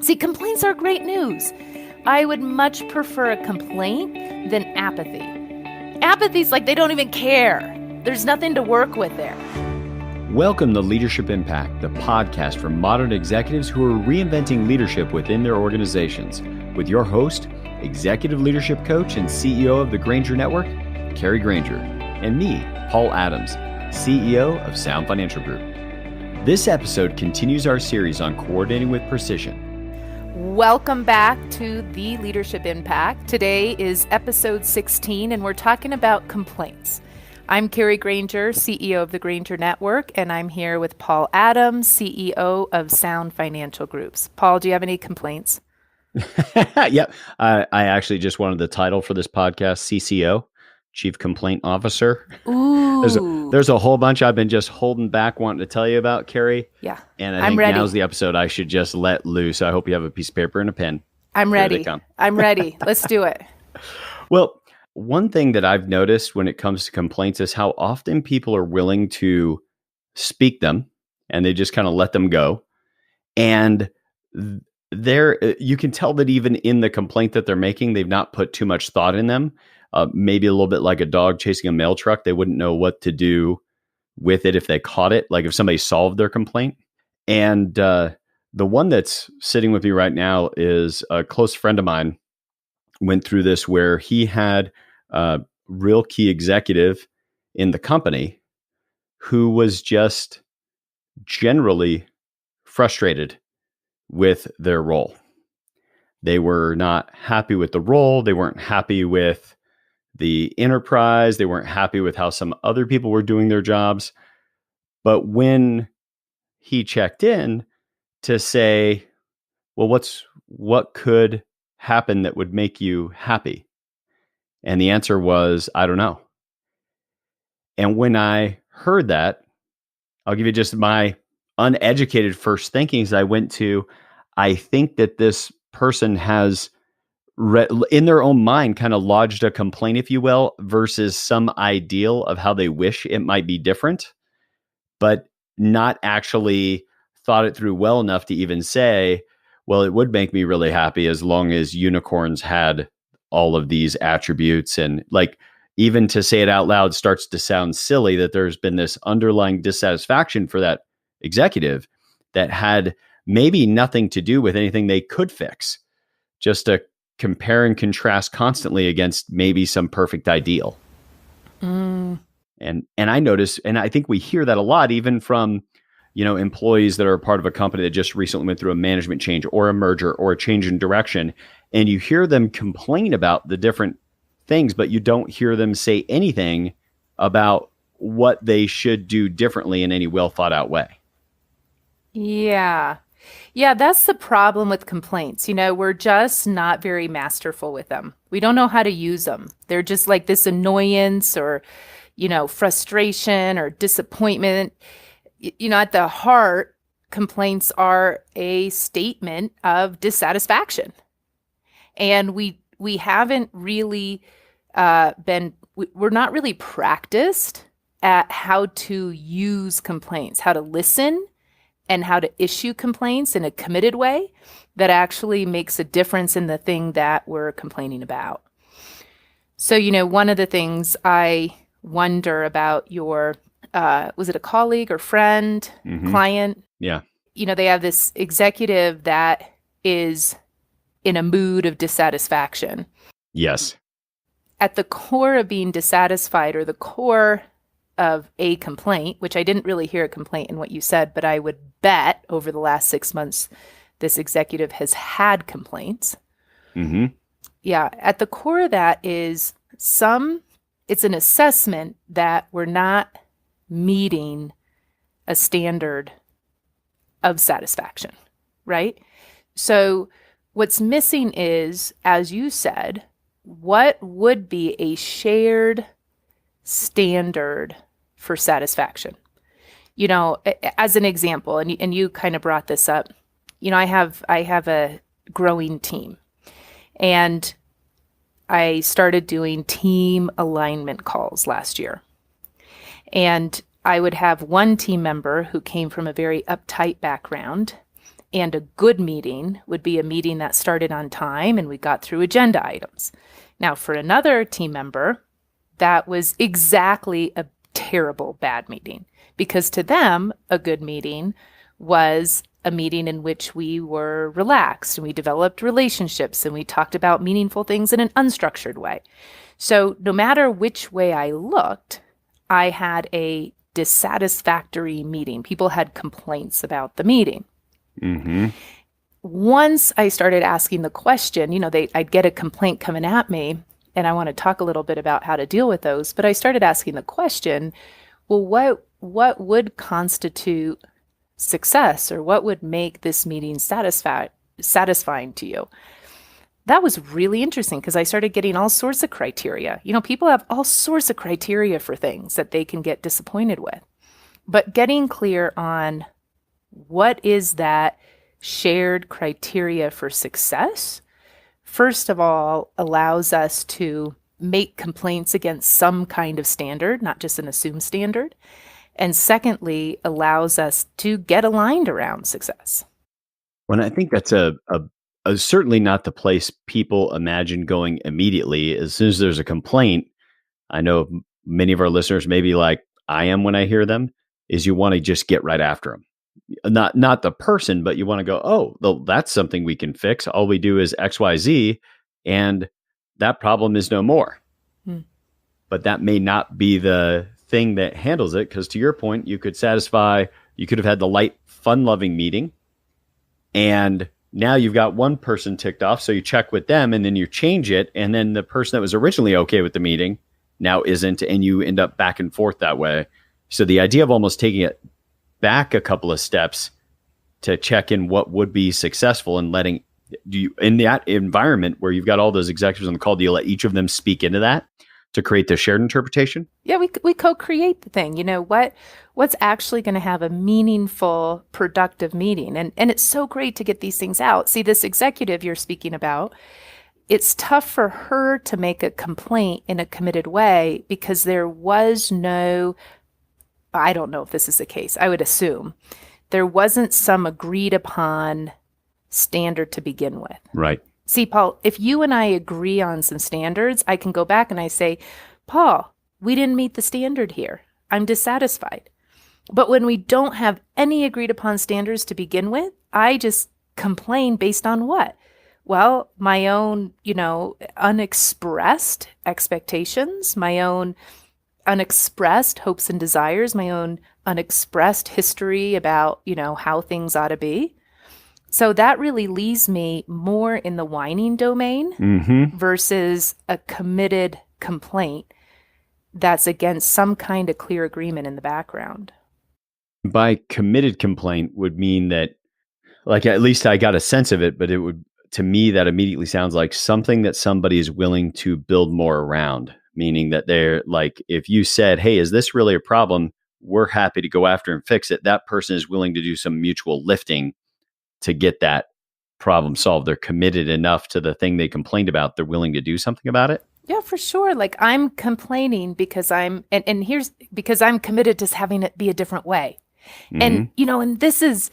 See, complaints are great news. I would much prefer a complaint than apathy. Apathy's like they don't even care. There's nothing to work with there. Welcome to Leadership Impact, the podcast for modern executives who are reinventing leadership within their organizations. With your host, executive leadership coach and CEO of the Granger Network, Kari Granger, and me, Paul Adams, CEO of Sound Financial Group. This episode continues our series on coordinating with precision. Welcome back to the Leadership Impact. Today is episode 16, and we're talking about complaints. I'm Kari Granger, CEO of the Granger Network, and I'm here with Paul Adams, CEO of Sound Financial Groups. Paul, do you have any complaints? Yep. I actually just wanted the title for this podcast, CCO, Chief Complaint Officer. Ooh. There's a whole bunch I've been just holding back wanting to tell you about, Kari. Yeah. And I think now's the episode I should just let loose. I hope you have a piece of paper and a pen. I'm ready. I'm ready. Let's do it. Well, one thing that I've noticed when it comes to complaints is how often people are willing to speak them and they just kind of let them go. And you can tell that even in the complaint that they're making, they've not put too much thought in them. Maybe a little bit like a dog chasing a mail truck. They wouldn't know what to do with it if they caught it, like if somebody solved their complaint. And the one that's sitting with me right now is a close friend of mine went through this where he had a real key executive in the company who was just generally frustrated with their role. They were not happy with the role. They weren't happy with the enterprise. They weren't happy with how some other people were doing their jobs. But when he checked in to say, well, what could happen that would make you happy? And the answer was, I don't know. And when I heard that, I'll give you just my uneducated first thinking. I think that this person has in their own mind kind of lodged a complaint, if you will, versus some ideal of how they wish it might be different, but not actually thought it through well enough to even say, well, it would make me really happy as long as unicorns had all of these attributes. And like, even to say it out loud starts to sound silly that there's been this underlying dissatisfaction for that executive that had maybe nothing to do with anything they could fix, just to compare and contrast constantly against maybe some perfect ideal. And I notice, and I think we hear that a lot, even from, employees that are a part of a company that just recently went through a management change or a merger or a change in direction. And you hear them complain about the different things, but you don't hear them say anything about what they should do differently in any well thought out way. Yeah. Yeah, that's the problem with complaints. We're just not very masterful with them. We don't know how to use them. They're just like this annoyance or, frustration or disappointment. At the heart, complaints are a statement of dissatisfaction. And we haven't really we're not really practiced at how to use complaints, how to listen, and how to issue complaints in a committed way that actually makes a difference in the thing that we're complaining about. So, one of the things I wonder about your, was it a colleague or friend, client? Yeah. They have this executive that is in a mood of dissatisfaction. Yes. At the core of being dissatisfied, or the core of a complaint, which I didn't really hear a complaint in what you said, but I would bet over the last 6 months, this executive has had complaints. Mm-hmm. Yeah. At the core of that is it's an assessment that we're not meeting a standard of satisfaction, right? So what's missing is, as you said, what would be a shared standard for satisfaction? As an example, and you kind of brought this up, I have a growing team, and I started doing team alignment calls last year. And I would have one team member who came from a very uptight background And a good meeting would be a meeting that started on time and we got through agenda items. Now, for another team member, that was exactly a terrible bad meeting, because to them, a good meeting was a meeting in which we were relaxed and we developed relationships and we talked about meaningful things in an unstructured way. So no matter which way I looked, I had a dissatisfactory meeting. People had complaints about the meeting. Mm-hmm. Once I started asking the question, I'd get a complaint coming at me, and I want to talk a little bit about how to deal with those. But I started asking the question, well, what would constitute success, or what would make this meeting satisfying to you? That was really interesting, because I started getting all sorts of criteria. People have all sorts of criteria for things that they can get disappointed with. But getting clear on what is that shared criteria for success, first of all, allows us to make complaints against some kind of standard, not just an assumed standard. And secondly, allows us to get aligned around success. Well, I think that's a certainly not the place people imagine going immediately. As soon as there's a complaint, I know many of our listeners may be like I am when I hear them, is you want to just get right after them. Not the person, but you want to go, oh, well, that's something we can fix. All we do is XYZ, and that problem is no more. But that may not be the thing that handles it, because to your point, you could have had the light, fun-loving meeting, and now you've got one person ticked off, so you check with them, and then you change it, and then the person that was originally okay with the meeting now isn't, and you end up back and forth that way. So the idea of almost taking it back a couple of steps to check in what would be successful, and letting you in that environment where you've got all those executives on the call, do you let each of them speak into that to create the shared interpretation? Yeah, we co-create the thing. What's actually going to have a meaningful, productive meeting. And it's so great to get these things out. See, this executive you're speaking about, it's tough for her to make a complaint in a committed way, because there was no, I don't know if this is the case, I would assume there wasn't some agreed upon standard to begin with. Right. See, Paul, if you and I agree on some standards, I can go back and I say, Paul, we didn't meet the standard here. I'm dissatisfied. But when we don't have any agreed upon standards to begin with, I just complain based on what? Well, my own, unexpressed expectations, my own unexpressed hopes and desires, my own unexpressed history about, how things ought to be. So that really leaves me more in the whining domain versus a committed complaint that's against some kind of clear agreement in the background. By committed complaint would mean that, like, at least I got a sense of it, but it would, to me, that immediately sounds like something that somebody is willing to build more around, meaning that they're like, if you said, hey, is this really a problem? We're happy to go after and fix it. That person is willing to do some mutual lifting to get that problem solved. They're committed enough to the thing they complained about. They're willing to do something about it. Yeah, for sure. Like, I'm complaining because because I'm committed to having it be a different way. And, and this is,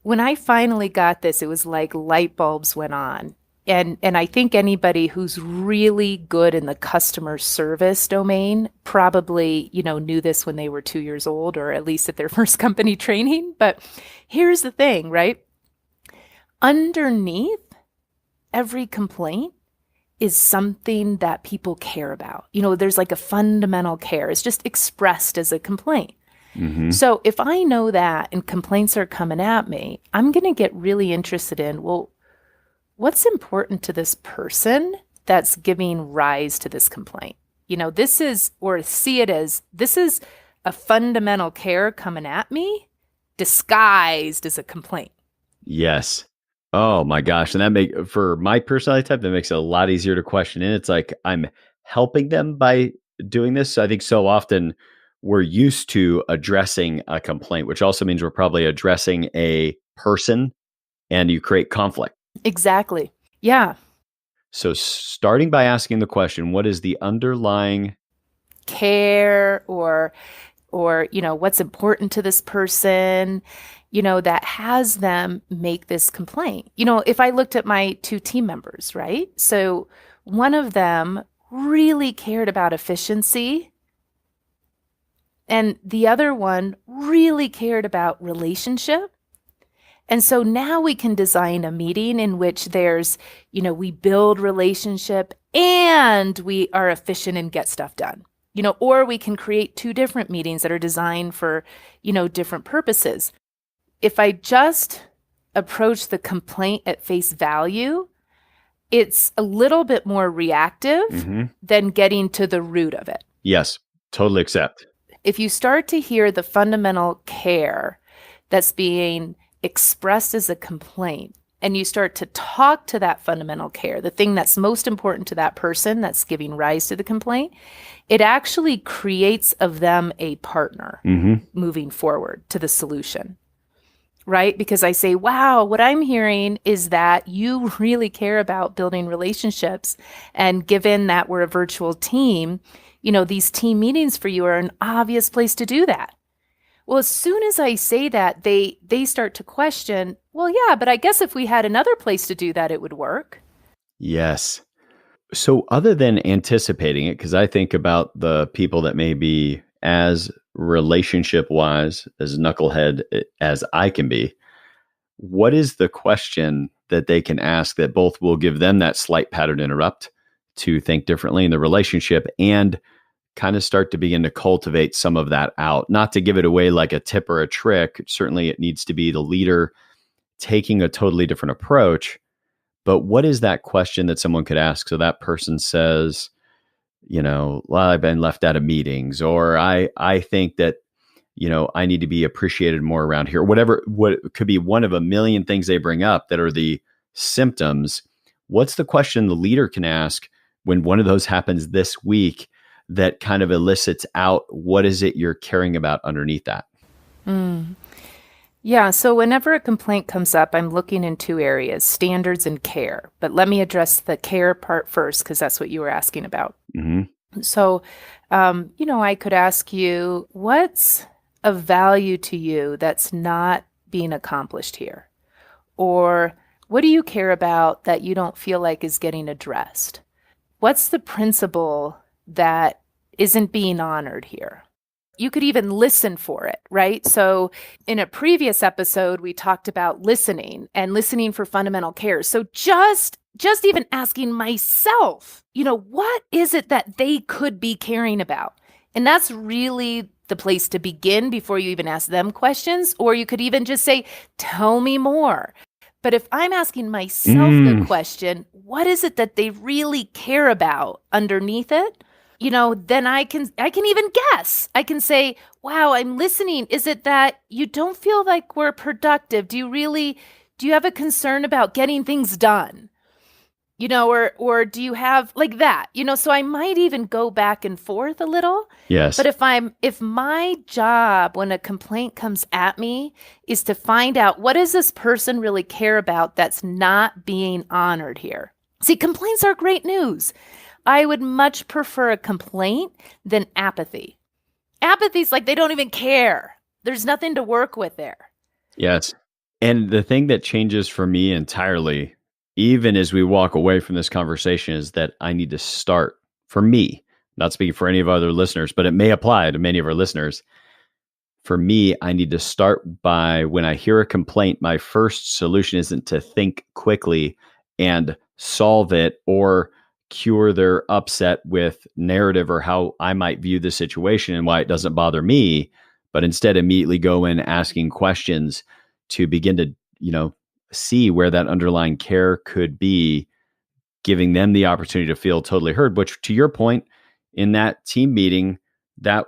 when I finally got this, it was like light bulbs went on. And I think anybody who's really good in the customer service domain probably, knew this when they were 2 years old, or at least at their first company training. But here's the thing, right? Underneath every complaint is something that people care about. There's like a fundamental care. It's just expressed as a complaint. So if I know that and complaints are coming at me, I'm going to get really interested in, well, what's important to this person that's giving rise to this complaint? This is, or see it as, this is a fundamental care coming at me disguised as a complaint. Yes. Oh my gosh. And for my personality type, that makes it a lot easier to question. And it's like, I'm helping them by doing this. So I think so often we're used to addressing a complaint, which also means we're probably addressing a person, and you create conflict. Exactly. Yeah. So starting by asking the question, what is the underlying care, or what's important to this person? that has them make this complaint. If I looked at my two team members, right? So one of them really cared about efficiency, and the other one really cared about relationship. And so now we can design a meeting in which there's, we build relationship and we are efficient and get stuff done. Or we can create two different meetings that are designed for, different purposes. If I just approach the complaint at face value, it's a little bit more reactive than getting to the root of it. Yes, totally accept. If you start to hear the fundamental care that's being expressed as a complaint, and you start to talk to that fundamental care, the thing that's most important to that person that's giving rise to the complaint, it actually creates of them a partner moving forward to the solution. Right? Because I say, wow, what I'm hearing is that you really care about building relationships. And given that we're a virtual team, these team meetings for you are an obvious place to do that. Well, as soon as I say that, they start to question, well, yeah, but I guess if we had another place to do that, it would work. Yes. So other than anticipating it, because I think about the people that may be as relationship-wise, as knucklehead as I can be, what is the question that they can ask that both will give them that slight pattern interrupt to think differently in the relationship and kind of start to begin to cultivate some of that out? Not to give it away like a tip or a trick. Certainly it needs to be the leader taking a totally different approach. But what is that question that someone could ask? So that person says, well, I've been left out of meetings, or I think that, I need to be appreciated more around here. What could be one of a million things they bring up that are the symptoms. What's the question the leader can ask when one of those happens this week that kind of elicits out, what is it you're caring about underneath that? Yeah, so whenever a complaint comes up, I'm looking in two areas, standards and care. But let me address the care part first, because that's what you were asking about. So, I could ask you, what's of value to you that's not being accomplished here? Or what do you care about that you don't feel like is getting addressed? What's the principle that isn't being honored here? You could even listen for it, right? So in a previous episode, we talked about listening and listening for fundamental care. So just even asking myself, what is it that they could be caring about? And that's really the place to begin before you even ask them questions. Or you could even just say, tell me more. But if I'm asking myself the question, what is it that they really care about underneath it? Then I can even guess. I can say, wow, I'm listening. Is it that you don't feel like we're productive? Do you have a concern about getting things done? Or do you have like that? So I might even go back and forth a little. Yes. But if my job when a complaint comes at me is to find out what does this person really care about that's not being honored here. See, complaints are great news. I would much prefer a complaint than apathy. Apathy's like they don't even care. There's nothing to work with there. Yes. And the thing that changes for me entirely, even as we walk away from this conversation, is that I need to start, for me, not speaking for any of our other listeners, but it may apply to many of our listeners. For me, I need to start by when I hear a complaint, my first solution isn't to think quickly and solve it or cure their upset with narrative or how I might view the situation and why it doesn't bother me, but instead immediately go in asking questions to begin to, see where that underlying care could be, giving them the opportunity to feel totally heard, which to your point, in that team meeting, that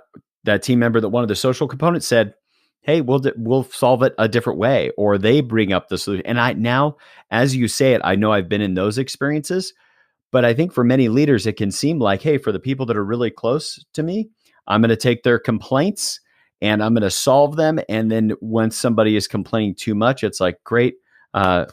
team member that wanted the social component said, hey, we'll solve it a different way, or they bring up the solution. And I now, as you say it, I know I've been in those experiences. But I think for many leaders, it can seem like, hey, for the people that are really close to me, I'm going to take their complaints and I'm going to solve them. And then once somebody is complaining too much, it's like, great,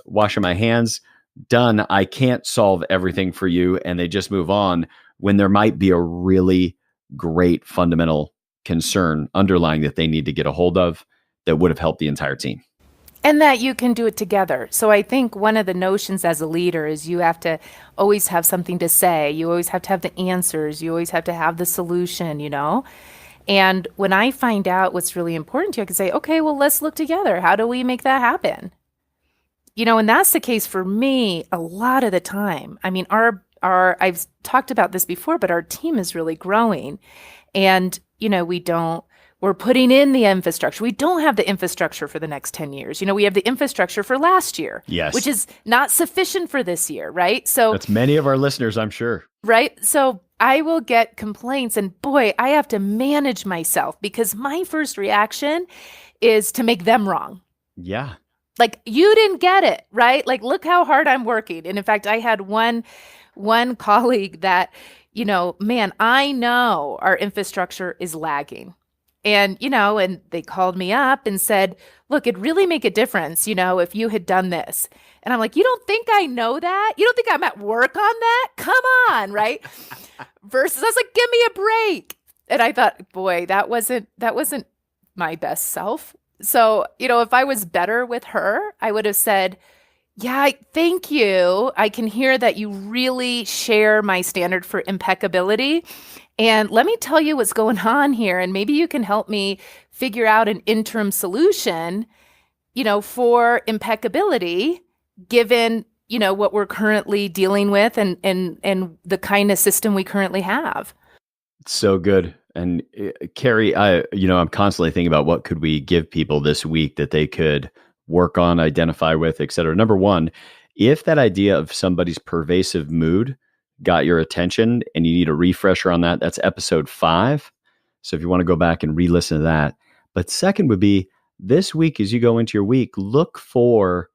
washing my hands, done. I can't solve everything for you. And they just move on when there might be a really great fundamental concern underlying that they need to get a hold of that would have helped the entire team. And that you can do it together. So I think one of the notions as a leader is you have to always have something to say. You always have to have the answers. You always have to have the solution, you know? And when I find out what's really important to you, I can say, okay, well, let's look together. How do we make that happen? You know, and that's the case for me a lot of the time. I mean, I've talked about this before, but our team is really growing. And, you know, we're putting in the infrastructure. We don't have the infrastructure for the next 10 years. You know, we have the infrastructure for last year, yes, which is not sufficient for this year, right? So that's many of our listeners, I'm sure. Right? So I will get complaints and boy, I have to manage myself because my first reaction is to make them wrong. Yeah. Like, you didn't get it, right? Like, look how hard I'm working. And in fact, I had one colleague that, you know, man, I know our infrastructure is lagging. And, you know, and they called me up and said, look, it'd really make a difference, you know, if you had done this. And I'm like, you don't think I know that? You don't think I'm at work on that? Come on, right? Versus I was like, give me a break. And I thought, boy, that wasn't my best self. So, you know, if I was better with her, I would have said, yeah, thank you. I can hear that you really share my standard for impeccability. And let me tell you what's going on here. And maybe you can help me figure out an interim solution, you know, for impeccability, given, you know, what we're currently dealing with and the kind of system we currently have. So good. And Kari, I'm constantly thinking about what could we give people this week that they could work on, identify with, et cetera. Number one, if that idea of somebody's pervasive mood got your attention and you need a refresher on that, that's episode 5. So if you want to go back and re-listen to that. But second would be this week, as you go into your week, look for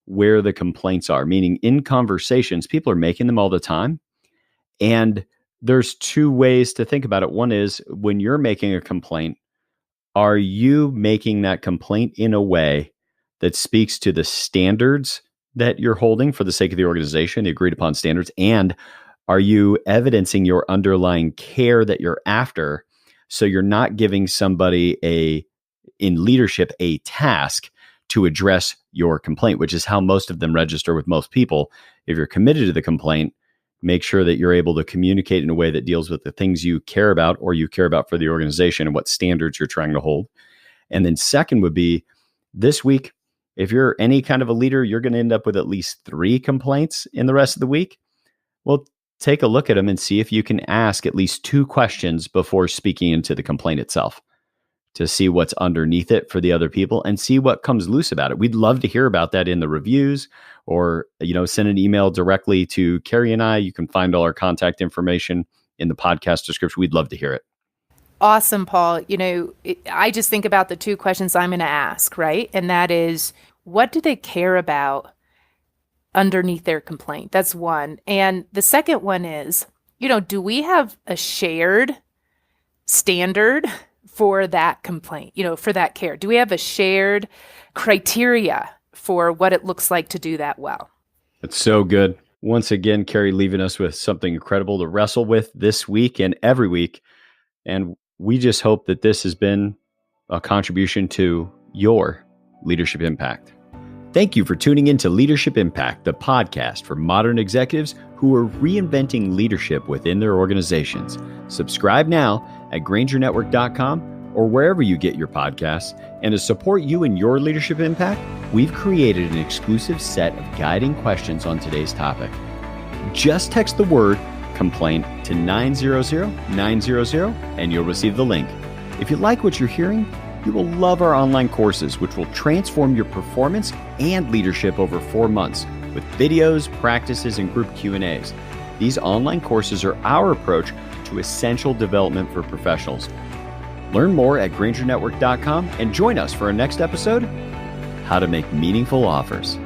where the complaints are, meaning in conversations, people are making them all the time. And there's 2 ways to think about it. One is when you're making a complaint, are you making that complaint in a way that speaks to the standards that you're holding for the sake of the organization, the agreed upon standards? And are you evidencing your underlying care that you're after? So you're not giving somebody in leadership a task to address your complaint, which is how most of them register with most people. If you're committed to the complaint, make sure that you're able to communicate in a way that deals with the things you care about or you care about for the organization and what standards you're trying to hold. And then second would be this week, if you're any kind of a leader, you're going to end up with at least 3 complaints in the rest of the week. Well, take a look at them and see if you can ask at least 2 questions before speaking into the complaint itself to see what's underneath it for the other people and see what comes loose about it. We'd love to hear about that in the reviews or, send an email directly to Kari and I. You can find all our contact information in the podcast description. We'd love to hear it. Awesome, Paul. I just think about the 2 questions I'm going to ask, right? And that is, what do they care about underneath their complaint? That's one. And the second one is, do we have a shared standard for that complaint, for that care? Do we have a shared criteria for what it looks like to do that well? That's so good. Once again, Kari leaving us with something incredible to wrestle with this week and every week. And we just hope that this has been a contribution to your leadership impact. Thank you for tuning in to Leadership Impact, the podcast for modern executives who are reinventing leadership within their organizations. Subscribe now at GrangerNetwork.com or wherever you get your podcasts. And to support you in your leadership impact, we've created an exclusive set of guiding questions on today's topic. Just text the word complaint to 900-900 and you'll receive the link. If you like what you're hearing, you will love our online courses, which will transform your performance and leadership over 4 months with videos, practices, and group Q&As. These online courses are our approach to essential development for professionals. Learn more at GrangerNetwork.com and join us for our next episode, How to Make Meaningful Offers.